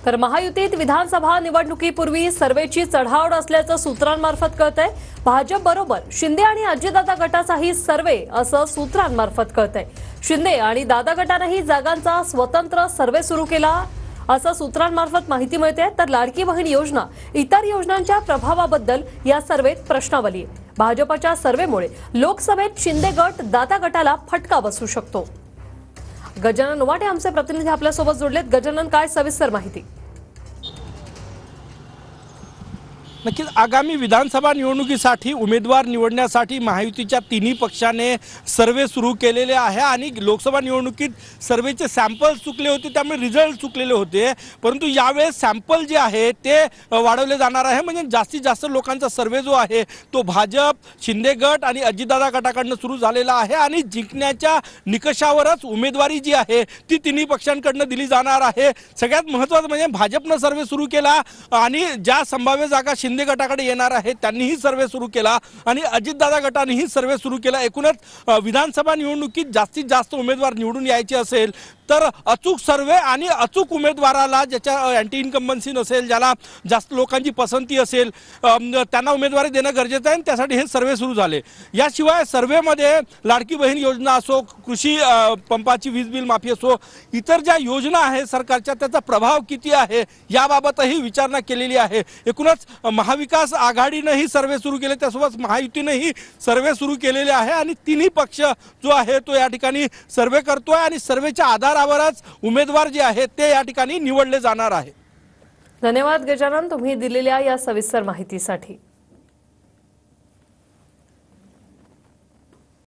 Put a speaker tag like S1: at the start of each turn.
S1: तर महायुतीत विधानसभा निवडणुकीपूर्वी सर्वेची चढाओढ असल्याचं सूत्रांमार्फत कळतंय। भाजप बरोबर शिंदे आणि अजितदादा गटाचाही सर्वे असं सूत्रांमार्फत कळतंय। शिंदे आणि दादा गटानेही जागांचा स्वतंत्र सर्वे सुरू केला असं सूत्रांमार्फत माहिती मिळते। तर लाडकी बहीण योजना इतर योजनांच्या प्रभावाबद्दल या सर्वेत प्रश्नावली आहे। भाजपच्या सर्वेमुळे लोकसभेत शिंदे गट दादा गटाला फटका बसू शकतो। गजानन उवाटे आमचे प्रतिनिधी आपल्यासोबत जोडलेत। गजानन, काय सविस्तर माहिती?
S2: नक्कीच आगामी विधानसभा निवडणुकीसाठी उमेदवार निवडण्यासाठी महायुतीच्या तिन्ही पक्षाने सर्वे सुरू केलेले आहे आणि लोकसभा निवडणुकीत सर्वेचे सॅम्पल चुकले होते, त्यामुळे रिझल्ट चुकलेले होते। परंतु यावेळेस सॅम्पल जे आहे ते वाढवले जाणार आहे। म्हणजे जास्तीत जास्त लोकांचा सर्वे जो आहे तो भाजप, शिंदे गट आणि अजितदादा गटाकडून सुरू झालेला आहे आणि जिंकण्याच्या निकषावरच उमेदवारी जी आहे ती तिन्ही पक्षांकडून दिली जाणार आहे। सगळ्यात महत्त्वाचं म्हणजे भाजपनं सर्वे सुरू केला आणि ज्या संभाव्य जागा शिंदे गटाकडे येणार आहे त्यांनीही सर्वे सुरू केला आणि अजितदादा गटानेही सर्वे सुरू केला। एकूणच विधानसभा निवडणुकीत जास्तीत जास्त उमेदवार निवडून यायचे असेल तर अचूक सर्वे आणि अचूक उमेदवाराला ज्याच्या अँटी इन्कम्बन्सी नसेल, ज्याला जास्त लोकांची पसंती असेल त्यांना उमेदवारी देणं गरजेचं आहे आणि त्यासाठी हे सर्वे सुरू झाले। याशिवाय सर्वेमध्ये लाडकी बहीण योजना असो, कृषी पंपाची वीज बिल माफी असो, इतर ज्या योजना आहेत सरकारच्या त्याचा प्रभाव किती आहे याबाबतही विचारणा केलेली आहे। एकूणच महाविकास आघाडीनेही सर्वे सुरू केले, त्यासोबत महायुतीनेही सर्वे सुरू केलेले आहे आणि तिन्ही पक्ष जो आहे तो या ठिकाणी सर्वे करतोय आणि सर्वेच्या आधारावरच उमेदवार जे आहेत ते या ठिकाणी निवडले जाणार आहे।
S1: धन्यवाद गजानन, तुम्ही दिलेल्या या सविस्तर माहितीसाठी।